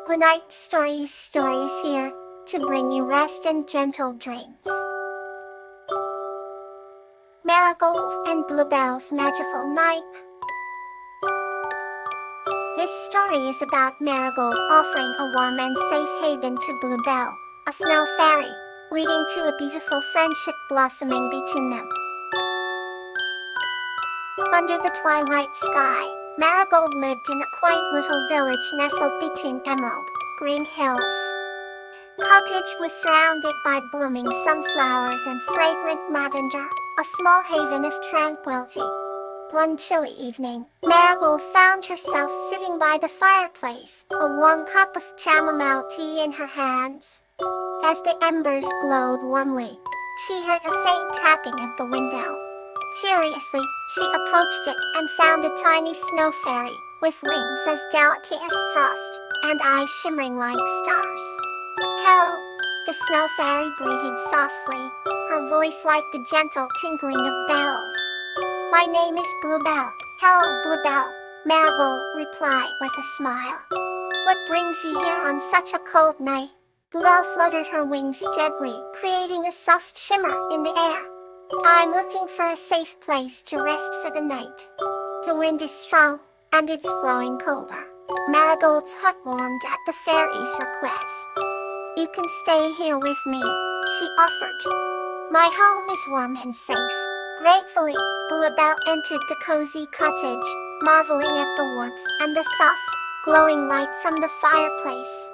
Good night stories here to bring you rest and gentle dreams. Marigold and Bluebell's Magical Night. This story is about Marigold offering a warm and safe haven to Bluebell, a snow fairy, leading to a beautiful friendship blossoming between them. Under the twilight sky, Marigold lived in a quaint little village nestled between emerald green hills. The cottage was surrounded by blooming sunflowers and fragrant lavender, a small haven of tranquility. One chilly evening, Marigold found herself sitting by the fireplace, a warm cup of chamomile tea in her hands. As the embers glowed warmly, she heard a faint tapping at the window. Curiously, she approached it and found a tiny snow fairy, with wings as delicate as frost, and eyes shimmering like stars. "Hello," the snow fairy greeted softly, her voice like the gentle tinkling of bells. "My name is Bluebell." "Hello, Bluebell," Marigold replied with a smile. "What brings you here on such a cold night?" Bluebell fluttered her wings gently, creating a soft shimmer in the air. "I'm looking for a safe place to rest for the night. The wind is strong, and it's growing colder." Marigold's heart warmed at the fairy's request. "You can stay here with me," she offered. "My home is warm and safe." Gratefully, Bluebell entered the cozy cottage, marveling at the warmth and the soft, glowing light from the fireplace.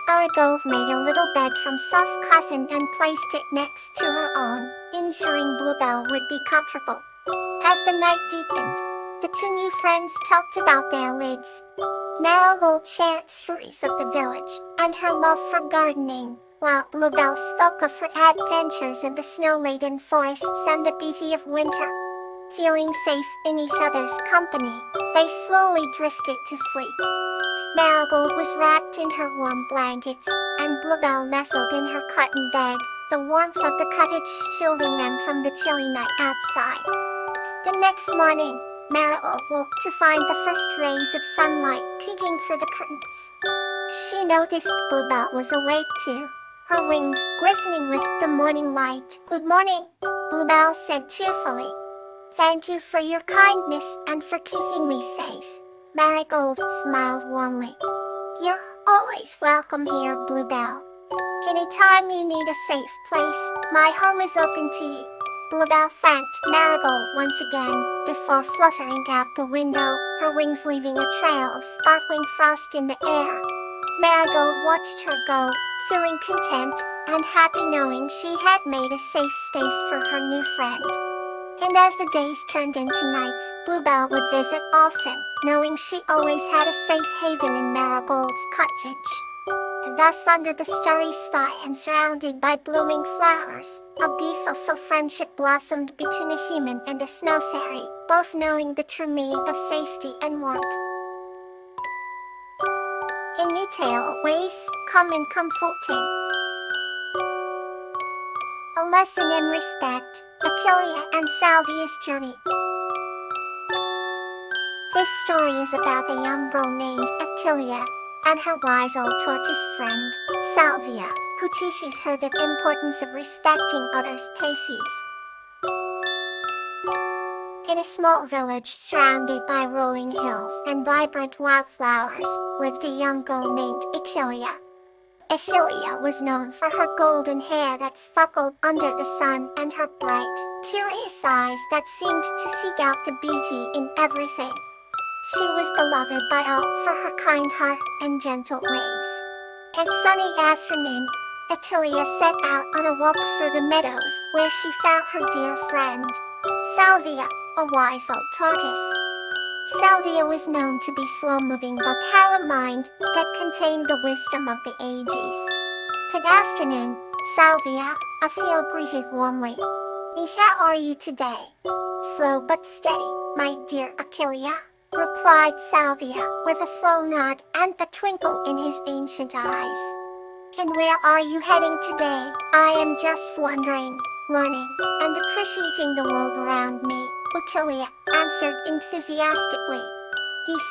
Marigold made a little bed from soft cotton and placed it next to her own, ensuring Bluebell would be comfortable. As the night deepened, the two new friends talked about their lives. Marigold shared stories of the village and her love for gardening, while Bluebell spoke of her adventures in the snow-laden forests and the beauty of winter. Feeling safe in each other's company, they slowly drifted to sleep. Marigold was wrapped in her warm blankets, and Bluebell nestled in her cotton bed, the warmth of the cottage shielding them from the chilly night outside. The next morning, Marigold woke to find the first rays of sunlight peeking through the curtains. She noticed Bluebell was awake too, her wings glistening with the morning light. "Good morning," Bluebell said cheerfully. "Thank you for your kindness and for keeping me safe." Marigold smiled warmly. "You're always welcome here, Bluebell. Anytime you need a safe place, my home is open to you." Bluebell thanked Marigold once again, before fluttering out the window, her wings leaving a trail of sparkling frost in the air. Marigold watched her go, feeling content and happy knowing she had made a safe space for her new friend. And as the days turned into nights, Bluebell would visit often, knowing she always had a safe haven in Marigold's cottage. Thus, under the starry sky and surrounded by blooming flowers, a beautiful friendship blossomed between a human and a snow fairy, both knowing the true meaning of safety and warmth. In new tale ways, calm and comforting. A lesson in respect, Achillia and Salvia's journey. This story is about a young girl named Achillia and her wise old tortoise friend, Salvia, who teaches her the importance of respecting others' paces. In a small village surrounded by rolling hills and vibrant wildflowers, lived a young girl named Achillia. Achillia was known for her golden hair that sparkled under the sun and her bright, curious eyes that seemed to seek out the beauty in everything. She was beloved by all for her kind heart and gentle ways. One sunny afternoon, Achillia set out on a walk through the meadows where she found her dear friend, Salvia, a wise old tortoise. Salvia was known to be slow-moving but had a mind that contained the wisdom of the ages. Good afternoon, Salvia, Achillia greeted warmly. "How are you today?" "Slow but steady, my dear Achillia," replied Salvia, with a slow nod and a twinkle in his ancient eyes. "And where are you heading today?" "I am just wandering, learning, and appreciating the world around me," Achillia answered enthusiastically.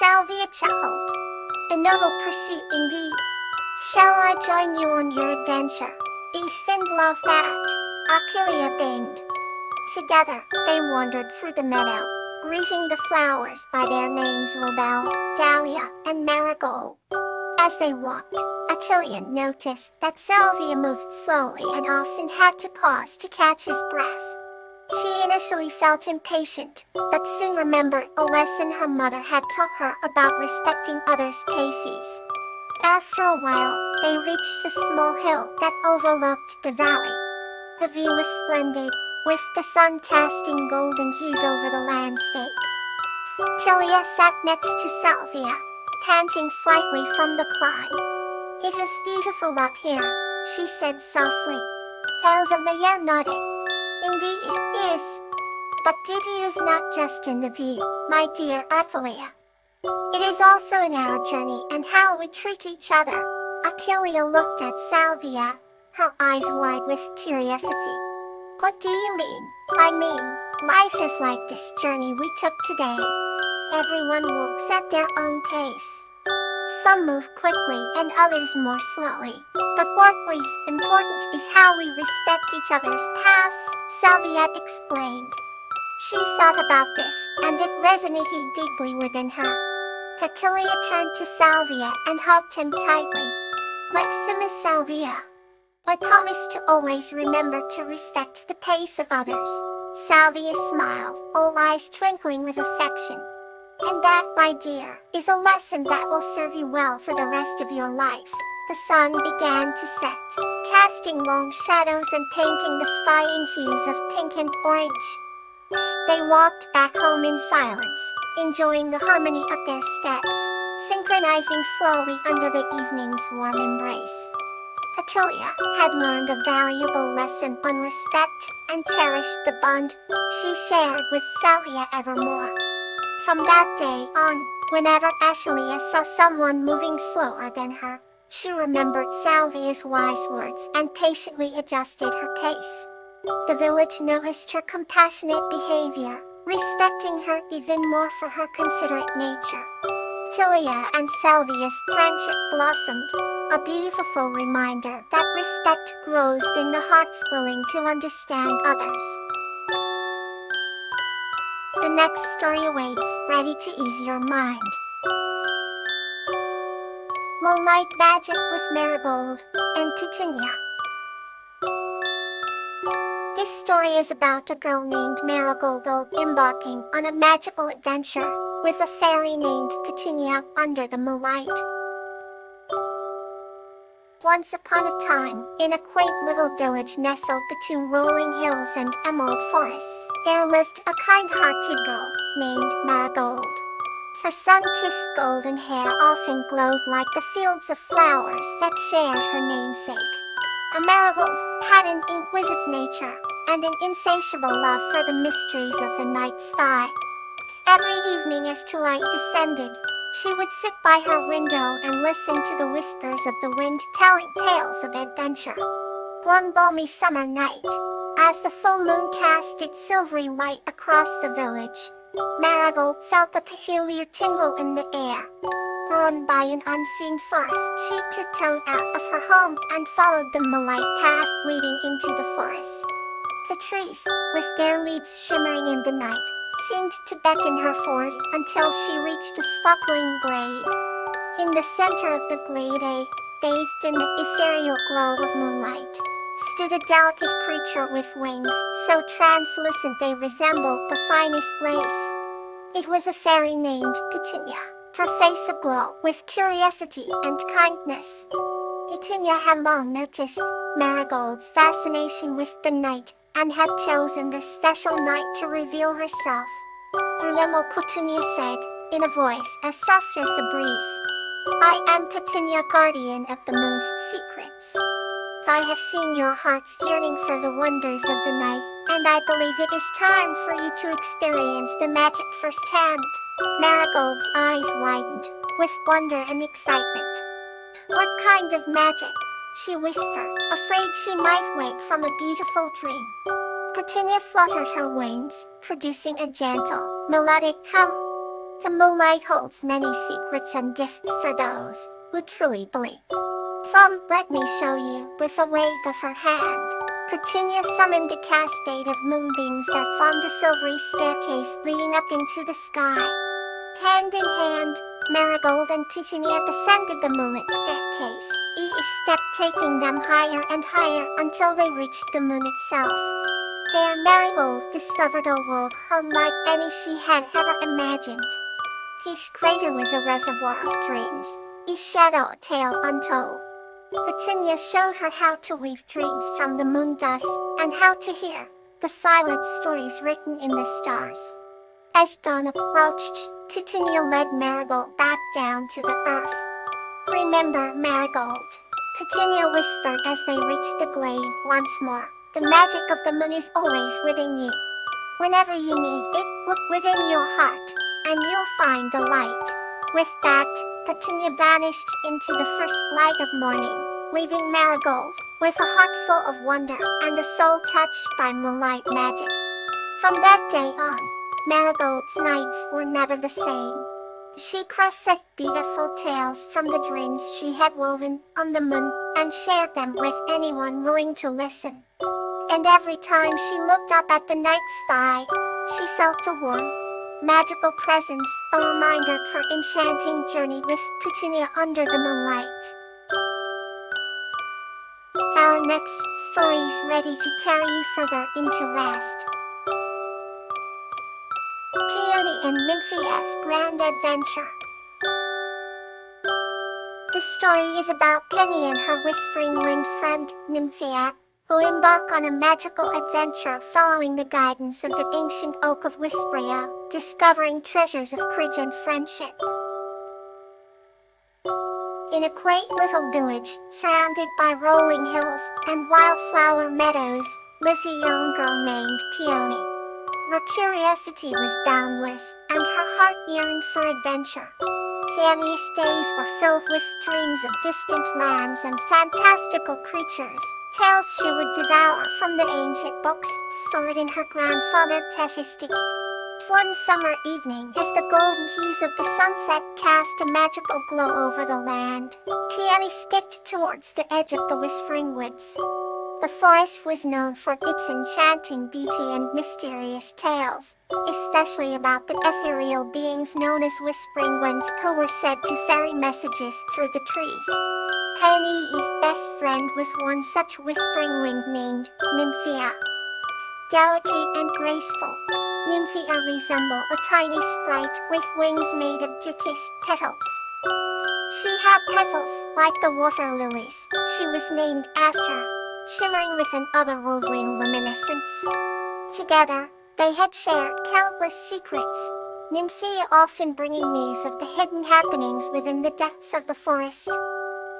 Salvia chuckled. "A noble pursuit indeed. Shall I join you on your adventure? Ethan loved that, Achilles beamed. Together, they wandered through the meadow, greeting the flowers by their names Lobel, Dahlia, and Marigold. As they walked, Achilles noticed that Salvia moved slowly and often had to pause to catch his breath. She initially felt impatient, but soon remembered a lesson her mother had taught her about respecting others' paces. After a while, they reached a small hill that overlooked the valley. The view was splendid, with the sun casting golden hues over the landscape. Tilia sat next to Salvia, panting slightly from the climb. "It is beautiful up here," she said softly. Salvia nodded. "Indeed it is. But beauty is not just in the view, my dear Athalia. It is also in our journey and how we treat each other." Achilles looked at Salvia, her eyes wide with curiosity. "What do you mean?" "I mean, life is like this journey we took today. Everyone walks at their own pace. Some move quickly and others more slowly. But what is important is how we respect each other's paths," Salvia explained. She thought about this, and it resonated deeply within her. Catilia turned to Salvia and hugged him tightly. "Like Miss Salvia, I promise to always remember to respect the pace of others." Salvia smiled, all eyes twinkling with affection. "And that, my dear, is a lesson that will serve you well for the rest of your life." The sun began to set, casting long shadows and painting the sky in hues of pink and orange. They walked back home in silence, enjoying the harmony of their steps, synchronizing slowly under the evening's warm embrace. Achilles had learned a valuable lesson on respect and cherished the bond she shared with Salvia evermore. From that day on, whenever Achilles saw someone moving slower than her, she remembered Salvia's wise words and patiently adjusted her pace. The village noticed her compassionate behavior, respecting her even more for her considerate nature. Tilia and Salvia's friendship blossomed, a beautiful reminder that respect grows in the hearts willing to understand others. The next story awaits, ready to ease your mind. Moonlight Magic with Marigold and Petunia. This story is about a girl named Marigold embarking on a magical adventure with a fairy named Petunia under the moonlight. Once upon a time, in a quaint little village nestled between rolling hills and emerald forests, there lived a kind-hearted girl named Marigold. Her sun-kissed golden hair often glowed like the fields of flowers that shared her namesake. A marigold had an inquisitive nature and an insatiable love for the mysteries of the night sky. Every evening as twilight descended, she would sit by her window and listen to the whispers of the wind telling tales of adventure. One balmy summer night, as the full moon cast its silvery light across the village, Marigold felt a peculiar tingle in the air. Drawn by an unseen force, she tiptoed out of her home and followed the moonlight path leading into the forest. The trees, with their leaves shimmering in the night, seemed to beckon her forward until she reached a sparkling glade. In the center of the glade, bathed in the ethereal glow of moonlight, stood a delicate creature with wings so translucent they resembled the finest lace. It was a fairy named Petunia, her face aglow with curiosity and kindness. Petunia had long noticed Marigold's fascination with the night and had chosen this special night to reveal herself. Remember, Petunia said, in a voice as soft as the breeze, "I am Petunia, guardian of the moon's secrets. I have seen your heart's yearning for the wonders of the night, and I believe it is time for you to experience the magic firsthand." Marigold's eyes widened, with wonder and excitement. "What kind of magic?" she whispered, afraid she might wake from a beautiful dream. Petunia fluttered her wings, producing a gentle, melodic hum. "The moonlight holds many secrets and gifts for those who truly believe," "Come, let me show you," with a wave of her hand. Petunia summoned a cascade of moonbeams that formed a silvery staircase leading up into the sky. Hand in hand, Marigold and Petunia descended the moonlit staircase, each step taking them higher and higher until they reached the moon itself. There Marigold discovered a world unlike any she had ever imagined. Each crater was a reservoir of dreams, each shadow a tale untold. Petunia showed her how to weave dreams from the moon dust, and how to hear the silent stories written in the stars. As dawn approached, Petunia led Marigold back down to the earth. "Remember, Marigold," Petunia whispered as they reached the glade once more. "The magic of the moon is always within you. Whenever you need it, look within your heart, and you'll find the light." With that, Petunia vanished into the first light of morning, leaving Marigold with a heart full of wonder and a soul touched by moonlight magic. From that day on, Marigold's nights were never the same. She crafted beautiful tales from the dreams she had woven on the moon and shared them with anyone willing to listen. And every time she looked up at the night sky, she felt a warm, magical presence, a reminder of her enchanting journey with Petunia under the moonlight. Our next story is ready to carry you further into rest. Peony and Nymphia's Grand Adventure. This story is about Penny and her whispering wind friend, Nymphia, who embark on a magical adventure following the guidance of the ancient oak of Whispria, discovering treasures of courage and friendship. In a quaint little village, surrounded by rolling hills and wildflower meadows, lived a young girl named Peony. Her curiosity was boundless, and her heart yearned for adventure. Peony's days were filled with dreams of distant lands and fantastical creatures, tales she would devour from the ancient books stored in her grandfather Tefistik. One summer evening, as the golden hues of the sunset cast a magical glow over the land, Peony skipped towards the edge of the Whispering Woods. The forest was known for its enchanting beauty and mysterious tales, especially about the ethereal beings known as Whispering Winds who were said to ferry messages through the trees. Peony's best friend was one such whispering wind named Nymphia. Delicate and graceful, Nymphia resembled a tiny sprite with wings made of delicate petals. She had petals like the water lilies she was named after, shimmering with an otherworldly luminescence. Together, they had shared countless secrets, Nymphia often bringing news of the hidden happenings within the depths of the forest.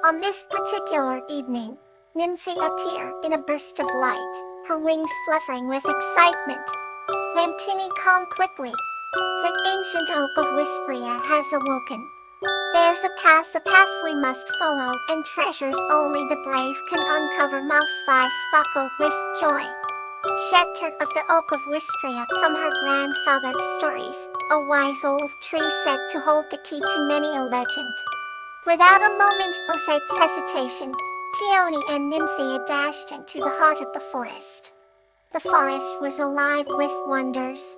On this particular evening, Nymphia appeared in a burst of light, her wings fluttering with excitement. When Penny calmed quickly, "The ancient oak of Whispria has awoken. There's a path we must follow, and treasures only the brave can uncover." Mouth's eyes sparkled with joy. She had heard of the oak of Whispria from her grandfather's stories, a wise old tree said to hold the key to many a legend. Without a moment of hesitation, Peony and Nymphia dashed into the heart of the forest. The forest was alive with wonders.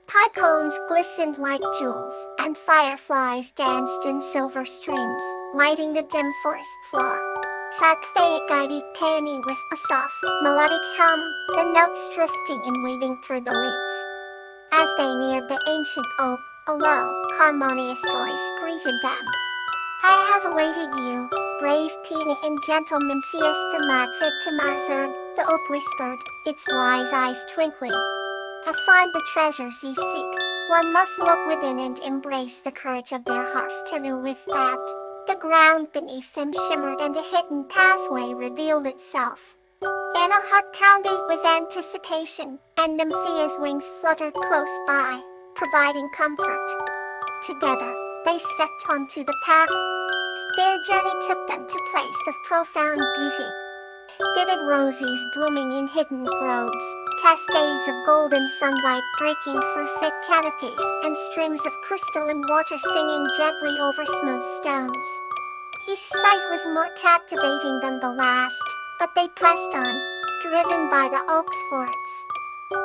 Pine cones glistened like jewels, and fireflies danced in silver streams, lighting the dim forest floor. Fate guided Peony with a soft, melodic hum, the notes drifting and weaving through the leaves. As they neared the ancient oak, a low, harmonious voice greeted them. "I have awaited you, brave Peony and gentle Nymphias Thamazard," the oak whispered, its wise eyes twinkling. "To find the treasures you seek, one must look within and embrace the courage of their heart." With that, the ground beneath them shimmered and a hidden pathway revealed itself. Then a heart pounded with anticipation, and Nymphia's wings fluttered close by, providing comfort. Together, they stepped onto the path. Their journey took them to a place of profound beauty. Vivid roses blooming in hidden groves, cascades of golden sunlight breaking through thick canopies, and streams of crystalline water singing gently over smooth stones. Each sight was more captivating than the last, but they pressed on, driven by the oak's forts.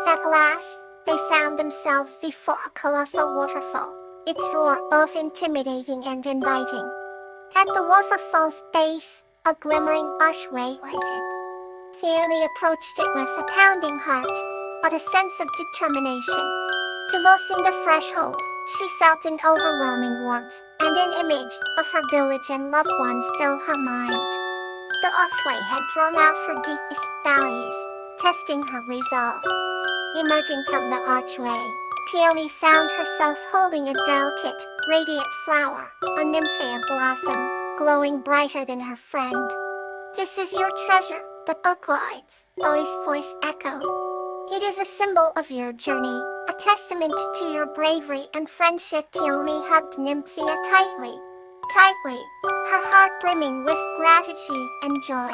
At last, they found themselves before a colossal waterfall, its roar both intimidating and inviting. At the waterfall's base, a glimmering archway waited. Peony approached it with a pounding heart, but a sense of determination. Crossing the threshold, she felt an overwhelming warmth, and an image of her village and loved ones filled her mind. The archway had drawn out her deepest valleys, testing her resolve. Emerging from the archway, Peony found herself holding a delicate, radiant flower, a nymphea blossom, glowing brighter than her friend. "This is your treasure," the Oaklide's voice echoed. "It is a symbol of your journey, a testament to your bravery and friendship." Peony hugged Nymphea tightly, her heart brimming with gratitude and joy.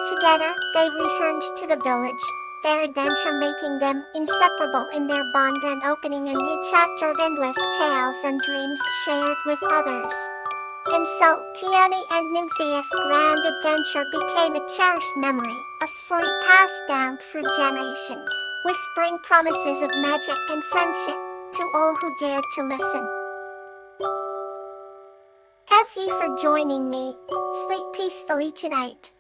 Together, they returned to the village, their adventure making them inseparable in their bond and opening a new chapter of endless tales and dreams shared with others. And so, Peony and Nymphea's grand adventure became a cherished memory, a story passed down through generations, whispering promises of magic and friendship to all who dared to listen. Thank you for joining me. Sleep peacefully tonight.